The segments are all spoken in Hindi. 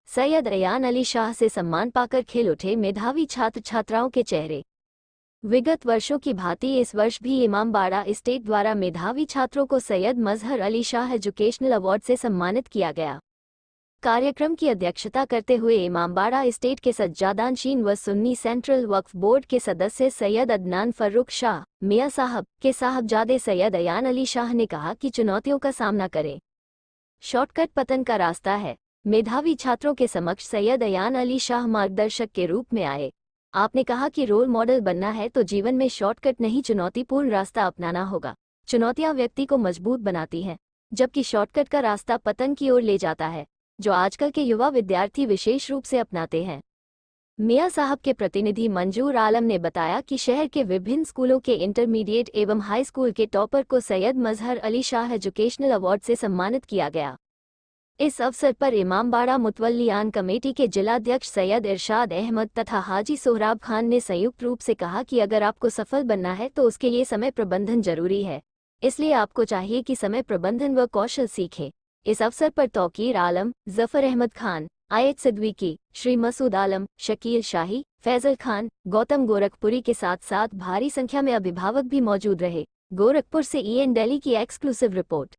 सैयद अयान अली शाह से सम्मान पाकर खिल उठे मेधावी छात्र छात्राओं के चेहरे। विगत वर्षों की भांति इस वर्ष भी इमामबाड़ा एस्टेट द्वारा मेधावी छात्रों को सैयद मजहर अली शाह एजुकेशनल अवार्ड से सम्मानित किया गया। कार्यक्रम की अध्यक्षता करते हुए इमामबाड़ा एस्टेट के सज्जादानशीन व सुन्नी सेंट्रल वक्फ बोर्ड के सदस्य सैयद अदनान फर्रुख शाह मियां साहब के साहबजादे सैयद अयान अली शाह ने कहा कि चुनौतियों का सामना करें, शॉर्टकट पतन का रास्ता है। मेधावी छात्रों के समक्ष सैयद अयान अली शाह मार्गदर्शक के रूप में आए। आपने कहा कि रोल मॉडल बनना है तो जीवन में शॉर्टकट नहीं, चुनौतीपूर्ण रास्ता अपनाना होगा। चुनौतियां व्यक्ति को मजबूत बनाती हैं, जबकि शॉर्टकट का रास्ता पतन की ओर ले जाता है, जो आजकल के युवा विद्यार्थी विशेष रूप से अपनाते हैं। मियां साहब के प्रतिनिधि मंजूर आलम ने बताया कि शहर के विभिन्न स्कूलों के इंटरमीडिएट एवं हाई स्कूल के टॉपर को सैयद मजहर अली शाह एजुकेशनल अवार्ड से सम्मानित किया गया। इस अवसर पर इमामबाड़ा मुतवल्लियान कमेटी के जिलाध्यक्ष सैयद इरशाद अहमद तथा हाजी सोहराब खान ने संयुक्त रूप से कहा कि अगर आपको सफल बनना है तो उसके लिए समय प्रबंधन जरूरी है, इसलिए आपको चाहिए कि समय प्रबंधन व कौशल सीखें। इस अवसर पर तौकीर आलम, जफर अहमद खान, आयत सिद्दीकी, श्री मसूद आलम, शकील शाही, फैजल खान, गौतम गोरखपुरी के साथ साथ भारी संख्या में अभिभावक भी मौजूद रहे। गोरखपुर से EN दिल्ली की एक्सक्लूसिव रिपोर्ट।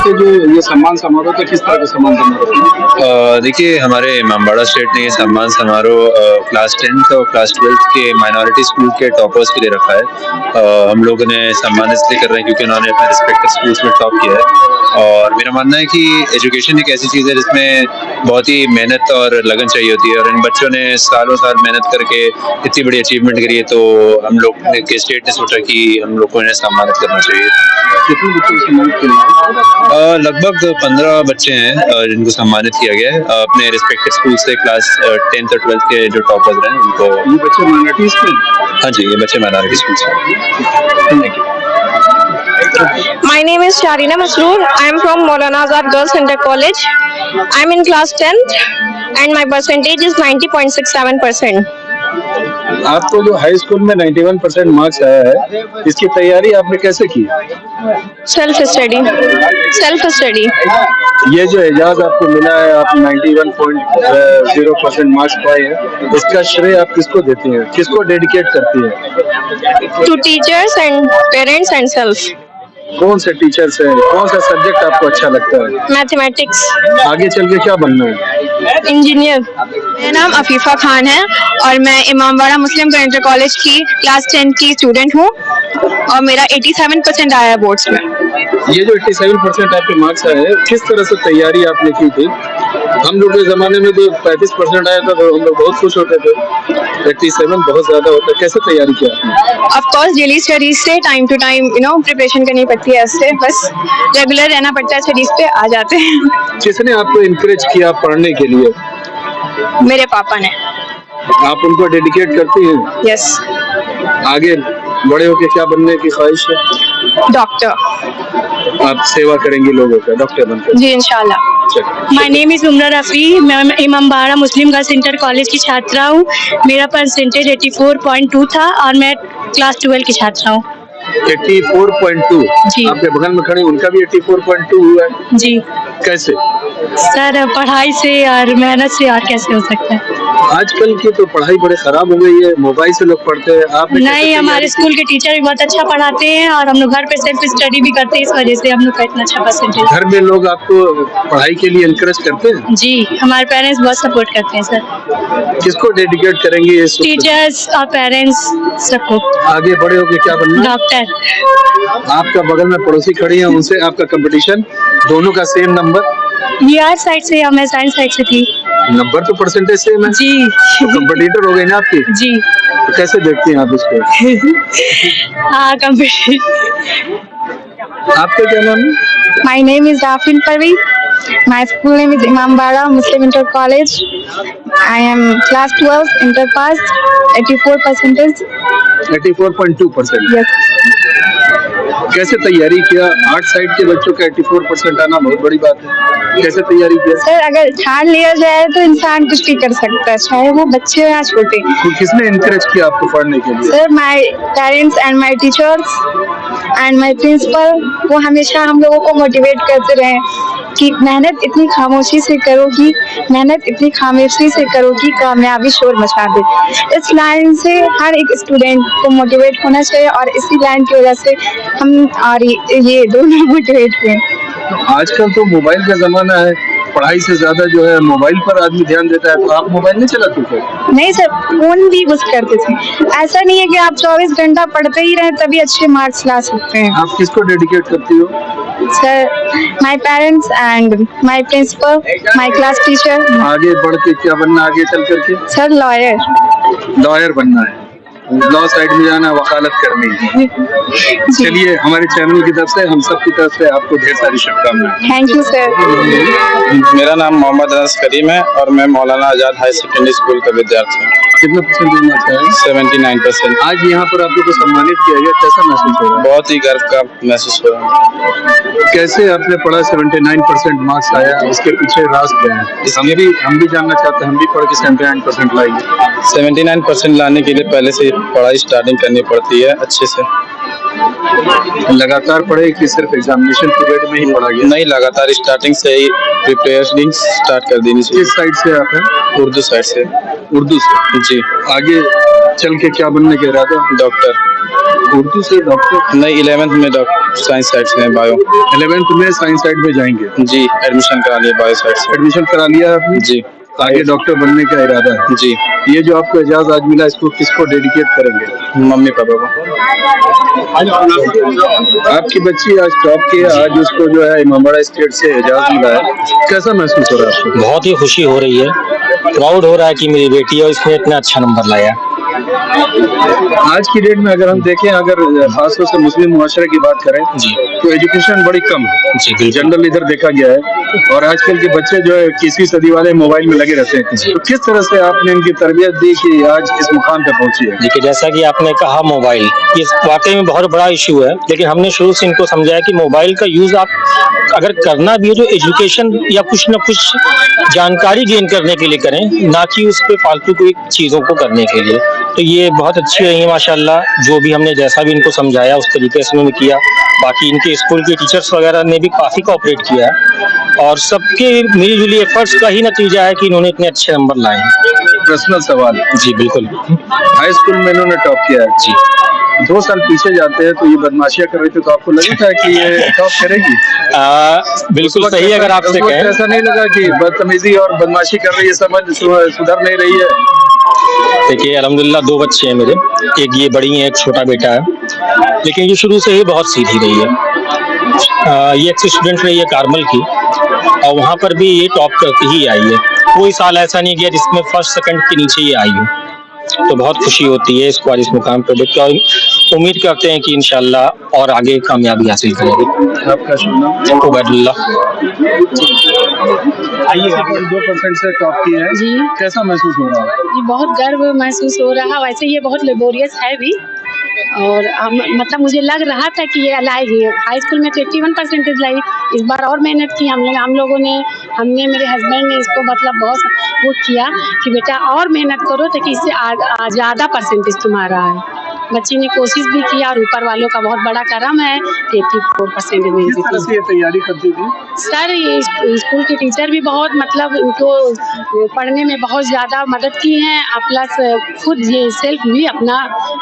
जो ये सम्मान समारोह था, किस तरह का सम्मान समारोह? देखिए, हमारे इमामबाड़ा स्टेट ने ये सम्मान समारोह क्लास 10th और क्लास 12th के माइनॉरिटी स्कूल के टॉपर्स के लिए रखा है। हम लोग उन्हें सम्मान इसलिए कर रहे हैं क्योंकि उन्होंने अपने रिस्पेक्टिव स्कूल्स में टॉप किया है। और मेरा मानना है कि एजुकेशन एक ऐसी चीज़ है जिसमें बहुत ही मेहनत और लगन चाहिए होती है, और इन बच्चों ने सालों साल मेहनत करके इतनी बड़ी अचीवमेंट करी है, तो हम लोग के स्टेट ने सोचा कि हम लोग को इन्हें सम्मानित करना चाहिए। कितने बच्चों को सम्मानित किया? लगभग 15 बच्चे हैं जिनको सम्मानित किया गया है अपने रिस्पेक्टिव स्कूल से। क्लास 10th और 12th के जो टॉपर्स रहे उनको। ये बच्चे माइनॉरिटी स्कूल? हाँ जी, ये बच्चे माइनॉरिटी स्कूल से। Thank you. My name is Sharina Masroor. I am from Maulana Azad Girls Center College. I am in class 10th and my percentage is 90.67%. आपको जो हाई स्कूल में 91% मार्क्स आया है, इसकी तैयारी आपने कैसे की? Self study. ये जो एजाज आपको मिला है, आप 91.0% मार्क्स पाए हैं, इसका श्रेय आप किसको देती हैं, किसको डेडिकेट करती हैं? To teachers and parents and self. कौन से टीचर्स हैं, कौन सा सब्जेक्ट आपको अच्छा लगता है? Mathematics. आगे चल के क्या बनना है? Engineer. मेरा नाम अफीफा खान है और मैं इमामबाड़ा मुस्लिम इंटर कॉलेज की क्लास 10 की स्टूडेंट हूँ और मेरा 87% आया है बोर्ड्स में। ये जो 87% आपके मार्क्स आए हैं, किस तरह से तैयारी आपने की थी? हम लोग के जमाने में जो 35% आया था तो हम लोग बहुत खुश होते थे, 87 बहुत ज्यादा होता है। कैसे तैयारी किया आपने? ऑफ कोर्स डेली स्टडीज से टाइम टू टाइम प्रिपरेशन करनी पड़ती है, इससे बस रेगुलर रहना पड़ता है, स्टडीज पे आ जाते हैं। किसने आपको इनकरेज किया पढ़ने के लिए? मेरे पापा ने। आप उनको डेडिकेट करती हैं? यस। आगे बड़े होके क्या बनने की ख्वाहिश है? डॉक्टर। आप सेवा करेंगी लोगों का, डॉक्टर बनकर? जी इंशाल्लाह। माय नेम इज़ उमरा रफ़ी। मैं इमामबाड़ा मुस्लिम गर्ल्स इंटर कॉलेज की छात्रा हूँ। मेरा परसेंटेज 84.2 था और मैं क्लास 12 की छात्रा हूँ। 84.2। जी। आपके बगल में खड़े उनका भी 84.2 हुआ है। जी कैसे? सर, पढ़ाई से और मेहनत से और कैसे हो सकता है। आजकल की तो पढ़ाई बड़े खराब हो गई है, मोबाइल से लोग पढ़ते हैं। आपने कैसे नहीं, तैयारी हमारे की? स्कूल के टीचर भी बहुत अच्छा पढ़ाते हैं और हम लोग घर पे सेल्फ स्टडी भी करते हैं, इस वजह से हम लोग का इतना अच्छा परसेंटेज। घर में लोग आपको पढ़ाई के लिए इनकरेज करते हैं? जी, हमारे पेरेंट्स बहुत सपोर्ट करते हैं सर। किसको डेडिकेट करेंगे ये सब? टीचर्स और पेरेंट्स सबको। आगे बड़े होके क्या बनना है? डॉक्टर। आपका बगल में पड़ोसी खड़ी है, उनसे आपका कंपटीशन, दोनों का सेम नंबर? ये आर्ट साइड से या मैं साइंस साइड से थी। नंबर तो परसेंटेज सेम है। जी। तो कंपटीटर हो गई ना आपकी। जी। तो कैसे देखती हैं आप इसको? हाँ, कंप्यूटर। आपका क्या नाम है? My name is Rafin Parvi. My school name is Imambara Muslim Inter College. I am class 12 inter pass, 84%. 84.2%। Yes. कैसे तैयारी किया? आर्ट साइड के बच्चों का 84% आना बहुत बड़ी बात है। कैसे तैयारी किया? सर, अगर ठान लिया जाए तो इंसान कुछ भी कर सकता है, चाहे वो बच्चे हो या छोटे। तो किसने इनकरेज किया आपको पढ़ने के लिए? Sir, my parents and my teachers and my principal, वो हमेशा हम लोगों को मोटिवेट करते रहे कि मेहनत इतनी खामोशी से करोगी, मेहनत इतनी खामोशी से करोगी, कामयाबी शोर मचा दे। इस लाइन से हर एक स्टूडेंट को मोटिवेट होना चाहिए और इसी लाइन की वजह से हम और ये दोनों मोटिवेट हुए। आजकल तो मोबाइल का जमाना है, पढ़ाई से ज्यादा जो है मोबाइल पर आदमी ध्यान देता है। तो आप मोबाइल नहीं चलाते थे? नहीं सर, फोन भी यूज करते थे। ऐसा नहीं है कि आप 24 घंटा पढ़ते ही रहे तभी अच्छे मार्क्स ला सकते हैं। आप किसको डेडिकेट करती हो? Sir, my parents and my principal, my class teacher. आगे बढ़ के क्या बनना आगे चल करके? Sir, lawyer. लॉयर बनना है, लॉ साइड में जाना, वकालत करनी है। चलिए, हमारे चैनल की तरफ से, हम सब की तरफ से आपको ढेर सारी शुभकामनाएं। Thank you sir. मेरा नाम मोहम्मद अनस करीम है और मैं Maulana Azad high secondary school का विद्यार्थी हूँ। कितना परसेंटेज मार्क्स आया? 79%। आज यहाँ पर आप लोग को सम्मानित किया गया, कैसा महसूस हो रहा है? बहुत ही गर्व का महसूस हो रहा है। कैसे आपने पढ़ा 79% मार्क्स आया, इसके पीछे राज क्या है? हम भी जानना चाहते हैं, हम भी पढ़ के 79% लाएंगे। 79% लाने के लिए पहले से पढ़ाई स्टार्टिंग करनी पड़ती है अच्छे से। लगातार पढ़े कि सिर्फ एग्जामिनेशन पीरियड में ही पढ़ा गया? नहीं, लगातार स्टार्टिंग से ही प्रिपरेशन स्टार्ट कर देनी चाहिए। किस साइड से आप हैं? उर्दू साइड से। उर्दू से? जी। आगे चल के क्या बनने का इरादा? डॉक्टर। उर्दू से डॉक्टर? नहीं, 11th में डॉक्टर साइंस साइड से बायो। 11th में साइंस साइड में जाएंगे? जी, एडमिशन करा लिया बायो साइड से। एडमिशन करा लिया आपने? जी। आगे डॉक्टर बनने का इरादा है? जी। ये जो आपको एजाज आज मिला, इसको किसको डेडिकेट करेंगे? मम्मी पापा को। आपकी बच्ची आज टॉप की है, आज उसको जो है इमामबाड़ा स्टेट से एजाज मिला है, कैसा महसूस हो रहा है आपको? बहुत ही खुशी हो रही है, प्राउड हो रहा है कि मेरी बेटी है और इसने इतना अच्छा नंबर लाया। आज की डेट में अगर हम देखें, अगर खासतौर से मुस्लिम मुआशरे की बात करें जी, तो एजुकेशन बड़ी कम है। जी, जनरल इधर देखा गया है, और आजकल के बच्चे जो है 21वीं सदी वाले मोबाइल में लगे रहते हैं। तो किस तरह से आपने इनकी तरबियत दी कि आज इस मुकाम पे पहुंची है? देखिए, जैसा कि आपने कहा, मोबाइल ये वाकई में बहुत बड़ा इशू है, लेकिन हमने शुरू से इनको समझाया कि मोबाइल का यूज आप अगर करना भी है तो एजुकेशन या कुछ न कुछ जानकारी गेन करने के लिए करें, ना कि उस पर फालतू कोई चीज़ों को करने के लिए। तो ये बहुत अच्छी रही है माशाल्लाह, जो भी हमने जैसा भी इनको समझाया उस तरीके से उन्होंने किया। बाकी इनके स्कूल के टीचर्स वगैरह ने भी काफ़ी कोऑपरेट किया है और सबके मिलीजुली एफर्ट्स का ही नतीजा है कि इन्होंने इतने अच्छे नंबर लाए हैं। पर्सनल सवाल। जी बिल्कुल। हाई स्कूल में इन्होंने टॉप किया है। जी। 2 साल पीछे जाते हैं तो ये बदमाशियां कर रही थी, तो आपको लगा था कि ये टॉप करेगी? बिल्कुल सही, अगर आपसे कहें। ऐसा नहीं लगा कि बदतमीजी और बदमाशी कर रही है, समझ सुधर नहीं रही है? देखिए, अल्हम्दुलिल्लाह 2 बच्चे हैं मेरे, एक ये बड़ी है, एक छोटा बेटा है, लेकिन ये शुरू से ही बहुत सीधी रही है। ये एक्स स्टूडेंट रही है कार्मल की और वहाँ पर भी ये टॉप करके ही आई है। कोई साल ऐसा नहीं गया जिसमें फर्स्ट सेकंड के नीचे ये आई हो। तो बहुत खुशी होती है इसको आज इस मुकाम पर देख के, और उम्मीद करते हैं कि इंशाल्लाह और आगे कामयाबी हासिल करेंगे। आपका शुभ नाम? उबैदुल्लाह। 2% से टॉप की है जी। कैसा महसूस हो रहा है? जी, बहुत गर्व महसूस हो रहा है। वैसे ये बहुत लेबोरियस है भी, और मतलब मुझे लग रहा था कि ये लाएगी। हाई स्कूल में तो 81% लाई, इस बार और मेहनत की हम लोगों ने। हमने, मेरे हस्बैंड ने इसको मतलब बहुत सपोर्ट किया कि बेटा और मेहनत करो ताकि इससे ज़्यादा परसेंटेज तुम्हारा है। बच्ची ने कोशिश भी किया और ऊपर वालों का बहुत बड़ा करम है, 84% किस तरह से ये तैयारी करती थी? सर ये स्कूल के टीचर भी बहुत मतलब उनको पढ़ने में बहुत ज़्यादा मदद की हैं, प्लस खुद ये सेल्फ भी अपना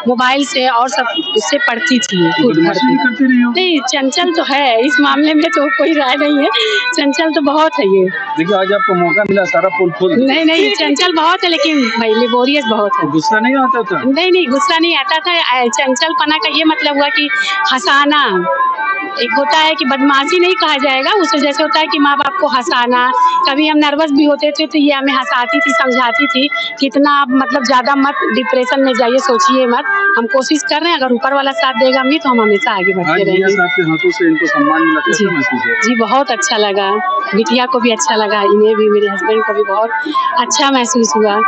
मोबाइल से और सब उससे पढ़ती थी खुद बदमाशी करती रही हो? नहीं, चंचल तो है, इस मामले में तो कोई राय नहीं है, चंचल तो बहुत है ये। देखिए आज आपको मौका मिला सारा पोल खोल। नहीं चंचल बहुत है, लेकिन भाई लेबोरियस बहुत है। गुस्सा नहीं आता था? नहीं गुस्सा नहीं आता था। चंचलपना का ये मतलब हुआ कि हंसाना, एक होता है कि बदमाशी नहीं कहा जाएगा उसे, जैसे होता है कि माँ बाप को हंसाना। कभी हम नर्वस भी होते थे तो ये हमें हंसाती थी, समझाती थी कि इतना आप मतलब ज़्यादा मत डिप्रेशन में जाइए, सोचिए मत, हम कोशिश कर रहे हैं, अगर ऊपर वाला साथ देगा हमें तो हम हमेशा आगे बढ़ते रहेंगे। आपके हाथों से इनको सम्मान मिला, कैसा महसूस हुआ? जी बहुत अच्छा लगा, बिटिया को भी अच्छा लगा, इन्हें भी, मेरे हस्बैंड को भी बहुत अच्छा महसूस हुआ।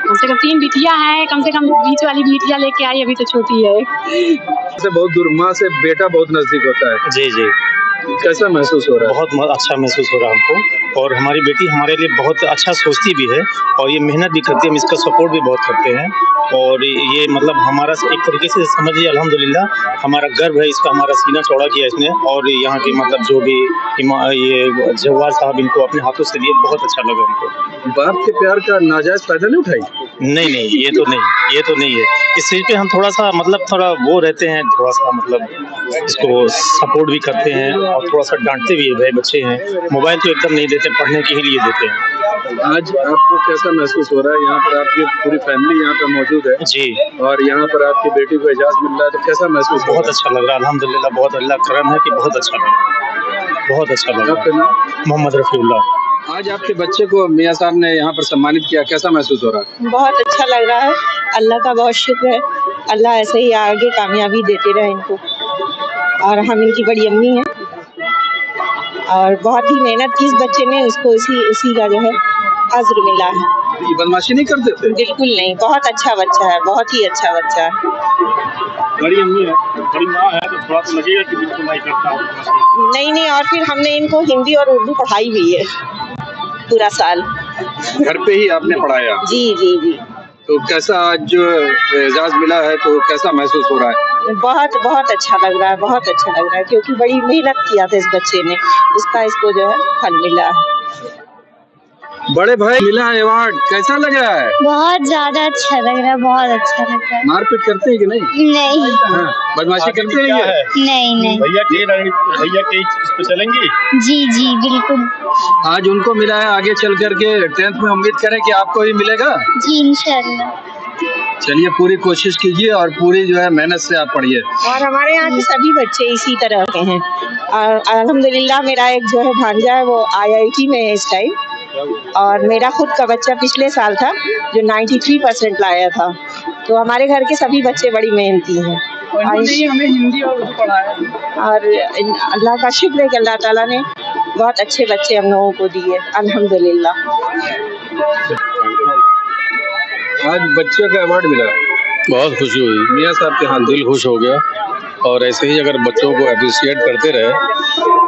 कम से कम 3 बिटिया हैं, कम से कम बीच वाली बिटिया लेके आई, अभी तो छोटी है। से बहुत दूर, माँ से बेटा बहुत नजदीक होता है। जी जी, कैसा महसूस हो रहा है? बहुत अच्छा महसूस हो रहा है हमको, और हमारी बेटी हमारे लिए बहुत अच्छा सोचती भी है और ये मेहनत भी करती है, हम इसका सपोर्ट भी बहुत करते हैं। और ये मतलब हमारा एक तरीके से समझिए अल्हम्दुलिल्लाह हमारा गर्व है इसका, हमारा सीना चौड़ा किया इसने। और यहाँ के मतलब जो भी ये जवाहर साहब इनको अपने हाथों से दिए, बहुत अच्छा लगा हमको। बाप के प्यार का नाजायज फायदा नहीं उठाई? नहीं ये तो नहीं है। इस चीज़ पे हम थोड़ा सा मतलब थोड़ा वो रहते हैं, थोड़ा सा मतलब इसको सपोर्ट भी करते हैं और थोड़ा सा डांटते भी है, भाई बच्चे हैं, मोबाइल तो एकदम नहीं देते, पढ़ने के ही लिए देते हैं। आज आपको कैसा महसूस हो रहा है? यहाँ पर आपकी पूरी फैमिली यहाँ पर मौजूद है जी, और यहाँ पर आपकी बेटी को एजाज मिल रहा है, तो कैसा महसूस? बहुत अच्छा लग रहा है अल्हम्दुलिल्लाह, बहुत अल्लाह करम है कि बहुत अच्छा लग रहा है, बहुत अच्छा लग रहा है। मोहम्मद रफीउल्लाह। आज आपके बच्चे को मियाँ साहब ने यहाँ पर सम्मानित किया, कैसा महसूस हो रहा है? बहुत अच्छा लग रहा है, अल्लाह का बहुत शुक्र है, अल्लाह ऐसे ही आगे कामयाबी देते रहे इनको। और हम इनकी बड़ी अम्मी हैं और बहुत ही मेहनत की इस बच्चे ने, उसको उसी का जो है अज्र मिला है। ये बदमाशी नहीं करते थे? बिल्कुल नहीं, बहुत अच्छा बच्चा है, बहुत ही अच्छा बच्चा है। बड़ी अम्मी है, बड़ी माँ है, तो थोड़ा तो लगेगा कि बिल्कुल नहीं करता। नहीं, और फिर हमने इनको हिंदी और उर्दू पढ़ाई भी है पूरा साल। घर पे ही आपने पढ़ाया? जी। तो कैसा आज जो एजाज मिला है तो कैसा महसूस हो रहा है? बहुत अच्छा लग रहा है, बहुत अच्छा लग रहा है, क्योंकि बड़ी मेहनत किया था इस बच्चे ने, उसका इसको जो है फल मिला है। बड़े भाई मिला है अवार्ड, कैसा लगा है? बहुत ज्यादा अच्छा लग रहा है, बहुत अच्छा लग रहा है। मारपीट करते हैं कि नहीं? नहीं बदमाशी करते हैं ये? नहीं भैया के इस पे चलेंगी? जी बिल्कुल। आज उनको मिला है, आगे चल करके 10th में उम्मीद करें कि आपको ही मिलेगा। जी इंशाल्लाह। चलिए पूरी कोशिश कीजिए और पूरी जो है मेहनत से आप पढ़िए। और हमारे यहाँ के सभी बच्चे इसी तरह के हैं और अल्हम्दुलिल्लाह मेरा एक जो है भांजा है वो IIT में है इस टाइम, और मेरा खुद का बच्चा पिछले साल था जो 93% लाया था। तो हमारे घर के सभी बच्चे बड़ी मेहनती हैं। हमें हिंदी और उर्दू पढ़ाया और अल्लाह का शुक्र है कि अल्लाह ताला ने बहुत अच्छे बच्चे हम लोगों को दिए अल्हम्दुलिल्लाह। आज बच्चे का अवार्ड मिला, बहुत खुशी हुई, मियाँ साहब के हाथ दिल खुश हो गया। और ऐसे ही अगर बच्चों को अप्रिशिएट करते रहे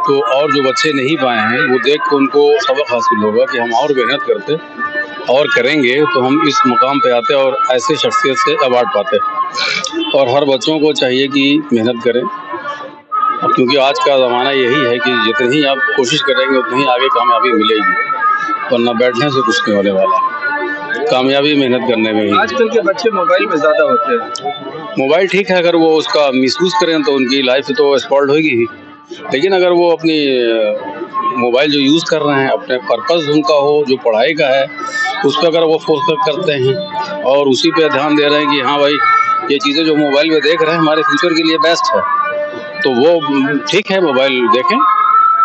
तो और जो बच्चे नहीं पाए हैं वो देख के उनको सबक हासिल होगा कि हम और मेहनत करते और करेंगे तो हम इस मुकाम पे आते और ऐसे शख्सियत से अवार्ड पाते। और हर बच्चों को चाहिए कि मेहनत करें, क्योंकि आज का ज़माना यही है कि जितनी ही आप कोशिश करेंगे उतनी ही आगे कामयाबी मिलेगी, वरना बैठने से कुछ नहीं होने वाला। कामयाबी मेहनत करने में ही। आजकल के बच्चे मोबाइल में ज़्यादा होते हैं। मोबाइल ठीक है, अगर वो उसका मिसयूज़ करें तो उनकी लाइफ तो स्पॉइल्ड होगी ही, लेकिन अगर वो अपनी मोबाइल जो यूज़ कर रहे हैं अपने पर्पज़ उनका हो जो पढ़ाई का है उस पर अगर वो फोकस करते हैं और उसी पे ध्यान दे रहे हैं कि हाँ भाई ये चीज़ें जो मोबाइल में देख रहे हैं हमारे फ्यूचर के लिए बेस्ट है, तो वो ठीक है मोबाइल देखें,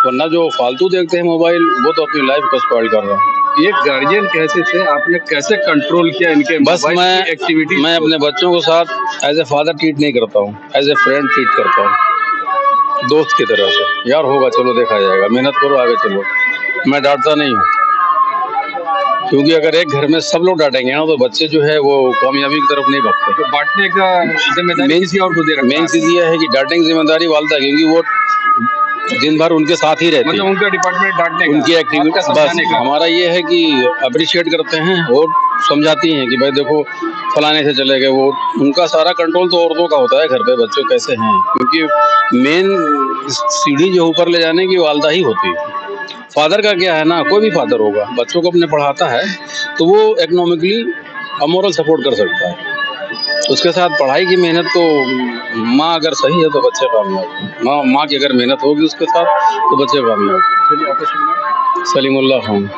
वरना जो फालतू देखते हैं मोबाइल वो तो अपनी लाइफ को स्पॉइल कर रहे हैं। एक गार्जियन कैसे थे, आपने कैसे कंट्रोल किया इनके बस मैं अपने बच्चों को साथ एज ए फादर ट्रीट नहीं करता हूँ, एज ए फ्रेंड ट्रीट करता हूँ, दोस्त की तरह से। यार होगा चलो देखा जाएगा, मेहनत करो आगे चलो, मैं डांटता नहीं हूँ, क्योंकि अगर एक घर में सब लोग डांटेंगे ना तो बच्चे जो है वो कामयाबी की तरफ नहीं भागते। तो बांटने का जिम्मेदारी किसी और को दे रखा है। मेन चीज़ ये है कि डांटने की जिम्मेदारी वालिदा, क्योंकि वो दिन भर उनके साथ ही रहते मतलब हैं। उनका डिपार्टमेंट डांटने का, उनकी एक्टिविटी आपका बस समझाने का। हमारा ये है कि अप्रिशिएट करते हैं और समझाती हैं कि भाई देखो फलाने से चले गए। वो उनका सारा कंट्रोल तो औरतों का होता है घर पे बच्चों कैसे हैं, क्योंकि मेन सीढ़ी जो ऊपर ले जाने की वालदा ही होती है। फादर का क्या है ना, कोई भी फादर होगा बच्चों को अपने पढ़ाता है तो वो इकोनॉमिकली अमोरल सपोर्ट कर सकता है। उसके साथ पढ़ाई की मेहनत तो माँ अगर सही है तो बच्चे कामयाब, माँ की अगर मेहनत होगी उसके साथ तो बच्चे कामयाब। सलीमुल्लाह खान।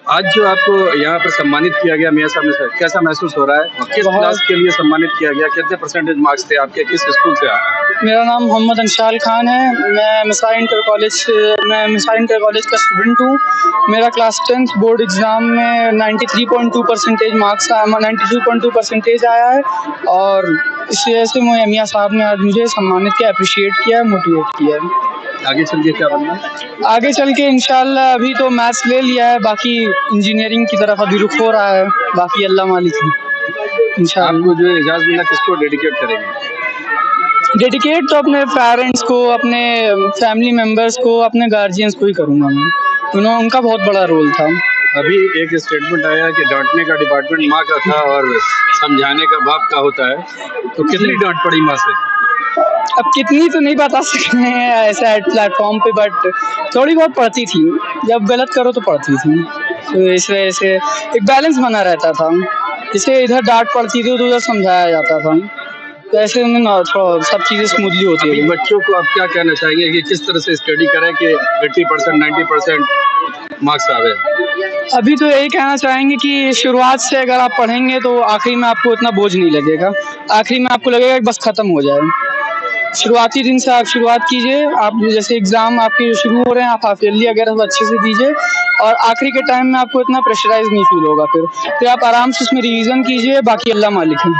आज जो आपको यहाँ पर सम्मानित किया गया मियाँ साहब ने, कैसा महसूस हो रहा है? किस क्लास के लिए सम्मानित किया गया? कितने परसेंटेज मार्क्स थे आपके? किस स्कूल से आप? मेरा नाम मोहम्मद अंशाल खान है। मैं मिसाइल इंटर कॉलेज का स्टूडेंट हूँ। मेरा क्लास 10th बोर्ड एग्ज़ाम में 93.2 परसेंटेज मार्क्स 92.2 परसेंटेज आया है और इस वजह से मियाँ साहब ने आज मुझे सम्मानित किया, अप्रिशिएट किया, मोटिवेट किया है। आगे चल के क्या बनना? आगे चल के इंशाल्लाह अभी तो मैथ्स ले लिया है, बाकी इंजीनियरिंग की तरफ अभी रुख हो रहा है, बाकी अल्लाह मालिक है इंशाल्लाह। आपको जो एजाज मिला किसको डेडिकेट करेंगे? डेडिकेट तो अपने पेरेंट्स को, अपने फैमिली मेम्बर्स को, अपने गार्जियंस को ही करूँगा मैं। उनका बहुत बड़ा रोल था। अभी एक स्टेटमेंट आया कि डांटने का डिपार्टमेंट माँ का था और समझाने का बाप का होता है, तो कितनी डांट पड़ी माँ से? अब कितनी तो नहीं बता सकते हैं ऐसा एट प्लेटफॉर्म पे, बट थोड़ी बहुत पड़ती थी। जब गलत करो तो पड़ती थी, तो इस वजह से एक बैलेंस बना रहता था। जैसे इधर डांट पड़ती थी तो उधर समझाया जाता था, तो ऐसे उन्हें सब चीज़ें स्मूथली होती है। बच्चों को आप क्या कहना चाहेंगे कि किस तरह से स्टडी करें कि 80% 90% मार्क्स आवे? अभी तो यही कहना चाहेंगे कि शुरुआत से अगर आप पढ़ेंगे तो आखिरी में आपको इतना बोझ नहीं लगेगा। आखिरी में आपको लगेगा कि बस ख़त्म हो जाए। शुरुआती दिन से आप शुरुआत कीजिए। आप जैसे एग्ज़ाम आपके शुरू हो रहे हैं, आप हाफ ईयरली अगर अच्छे से दीजिए और आखिरी के टाइम में आपको इतना प्रेशराइज नहीं फील होगा। फिर आप आराम से उसमें रिवीजन कीजिए, बाकी अल्लाह मालिक है।